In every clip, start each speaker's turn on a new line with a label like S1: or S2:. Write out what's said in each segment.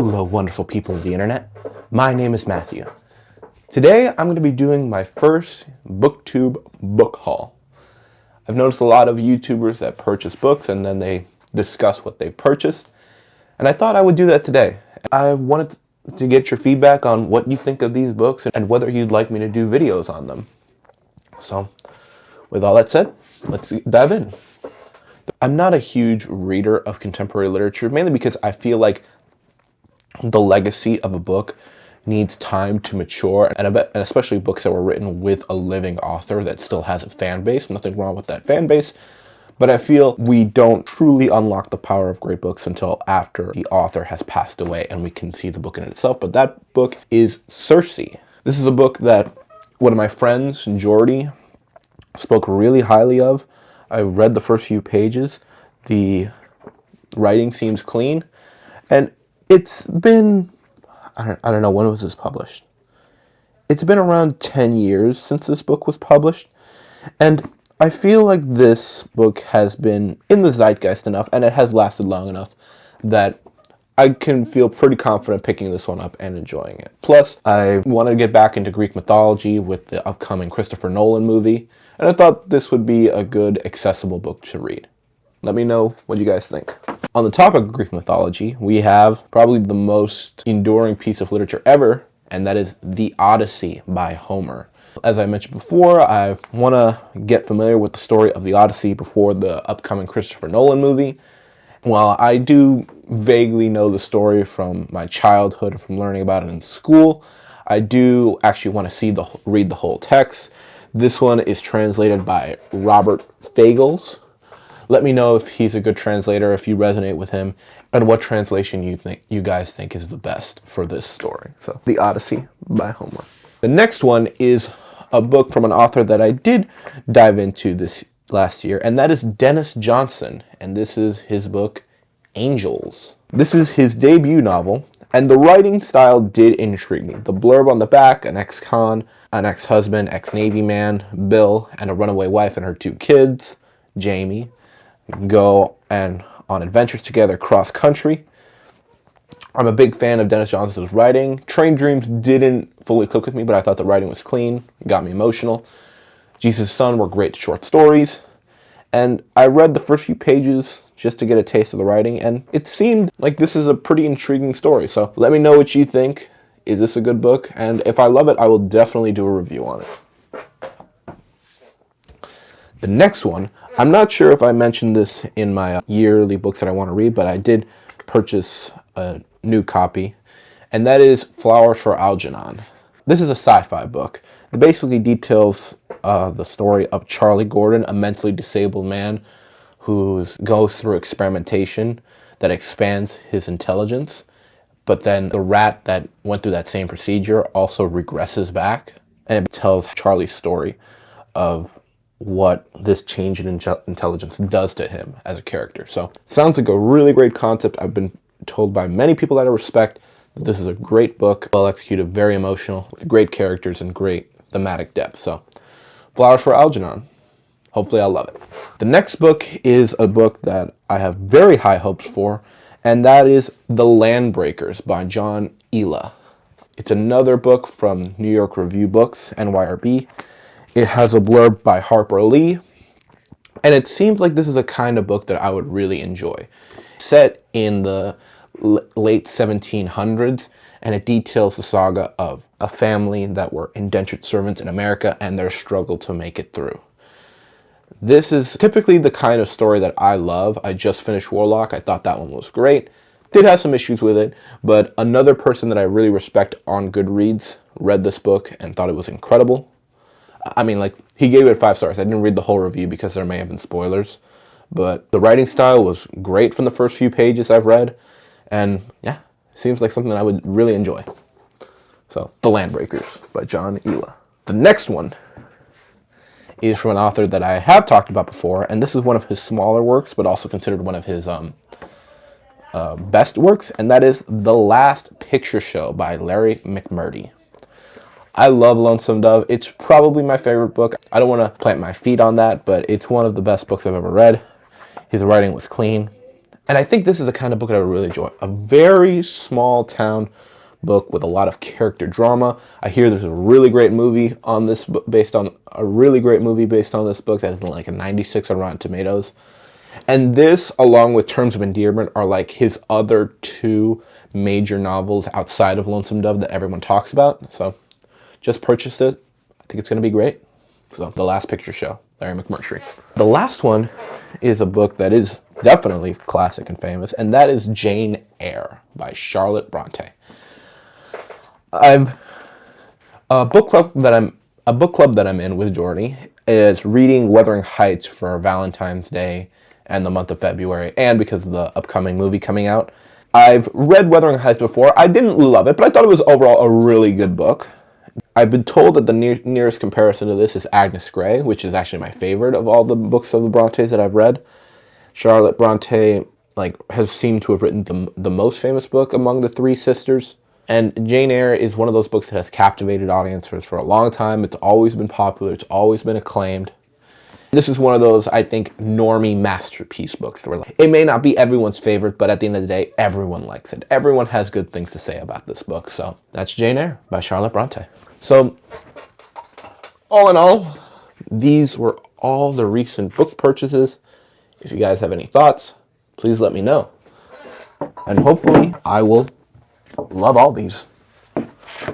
S1: Hello, wonderful people of the internet. My name is Matthew. Today, I'm going to be doing my first BookTube book haul. I've noticed a lot of YouTubers that purchase books and then they discuss what they purchased, and I thought I would do that today. I wanted to get your feedback on what you think of these books and whether you'd like me to do videos on them. So, with all that said, let's dive in. I'm not a huge reader of contemporary literature, mainly because I feel like the legacy of a book needs time to mature, and especially books that were written with a living author that still has a fan base. Nothing wrong with that fan base, but I feel we don't truly unlock the power of great books until after the author has passed away and we can see the book in itself. But that book is Circe. This is a book that one of my friends, Jordy, spoke really highly of. I read the first few pages. The writing seems clean, and it's been, I don't know, when was this published? It's been around 10 years since this book was published, and I feel like this book has been in the zeitgeist enough, and it has lasted long enough that I can feel pretty confident picking this one up and enjoying it. Plus, I wanted to get back into Greek mythology with the upcoming Christopher Nolan movie, and I thought this would be a good, accessible book to read. Let me know what you guys think. On the topic of Greek mythology, we have probably the most enduring piece of literature ever, and that is The Odyssey by Homer. As I mentioned before, I want to get familiar with the story of The Odyssey before the upcoming Christopher Nolan movie. While I do vaguely know the story from my childhood, from learning about it in school, I do actually want to read the whole text. This one is translated by Robert Fagles. Let me know if he's a good translator, if you resonate with him, and what translation you guys think is the best for this story. So, The Odyssey by Homer. The next one is a book from an author that I did dive into this last year, and that is Denis Johnson, and this is his book, Angels. This is his debut novel, and the writing style did intrigue me. The blurb on the back: an ex-con, an ex-husband, ex-Navy man, Bill, and a runaway wife and her 2 kids, Jamie, go on adventures together cross-country. I'm a big fan of Denis Johnson's writing. Train Dreams didn't fully click with me, but I thought the writing was clean, got me emotional. Jesus' Son were great short stories, and I read the first few pages just to get a taste of the writing, and it seemed like this is a pretty intriguing story. So let me know what you think. Is this a good book? And if I love it, I will definitely do a review on it. The next one, I'm not sure if I mentioned this in my yearly books that I want to read, but I did purchase a new copy, and that is Flowers for Algernon. This is a sci-fi book. It basically details the story of Charlie Gordon, a mentally disabled man who goes through experimentation that expands his intelligence, but then the rat that went through that same procedure also regresses back, and it tells Charlie's story of what this change in intelligence does to him as a character. So, sounds like a really great concept. I've been told by many people that I respect that this is a great book, well executed, very emotional, with great characters and great thematic depth. So, Flowers for Algernon. Hopefully I'll love it. The next book is a book that I have very high hopes for, and that is The Landbreakers by John Elah. It's another book from New York Review Books, NYRB. It has a blurb by Harper Lee, and it seems like this is a kind of book that I would really enjoy. Set in the late 1700s, and it details the saga of a family that were indentured servants in America and their struggle to make it through. This is typically the kind of story that I love. I just finished Warlock. I thought that one was great. Did have some issues with it, but another person that I really respect on Goodreads read this book and thought it was incredible. I mean, like, he gave it 5 stars. I didn't read the whole review because there may have been spoilers, but the writing style was great from the first few pages I've read, and yeah, seems like something I would really enjoy. So, The Landbreakers by John Elah. The next one is from an author that I have talked about before, and this is one of his smaller works, but also considered one of his best works, and that is The Last Picture Show by Larry McMurtry. I love Lonesome Dove. It's probably my favorite book. I don't want to plant my feet on that, but it's one of the best books I've ever read. His writing was clean, And I think this is the kind of book that I would really enjoy. A very small town book with a lot of character drama. I hear there's a really great movie on this book based on this book that has like a 96 on Rotten Tomatoes. And this, along with Terms of Endearment, are like his other two major novels outside of Lonesome Dove that everyone talks about. So just purchased it. I think it's going to be great. So The Last Picture Show, Larry McMurtry. The last one is a book that is definitely classic and famous, and that is Jane Eyre by Charlotte Bronte. A book club that I'm in with Jordy is reading Wuthering Heights for Valentine's Day and the month of February, and because of the upcoming movie coming out. I've read Wuthering Heights before. I didn't love it, but I thought it was overall a really good book. I've been told that the nearest comparison to this is Agnes Grey, which is actually my favorite of all the books of the Brontes that I've read. Charlotte Bronte has seemed to have written the most famous book among the three sisters. And Jane Eyre is one of those books that has captivated audiences for a long time. It's always been popular. It's always been acclaimed. This is one of those, I think, normie masterpiece books. Where it may not be everyone's favorite, but at the end of the day, everyone likes it. Everyone has good things to say about this book. So that's Jane Eyre by Charlotte Bronte. So all in all, these were all the recent book purchases. If you guys have any thoughts, please let me know. And hopefully I will love all these.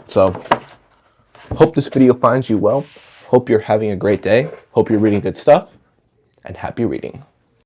S1: So hope this video finds you well. Hope you're having a great day. Hope you're reading good stuff. And happy reading.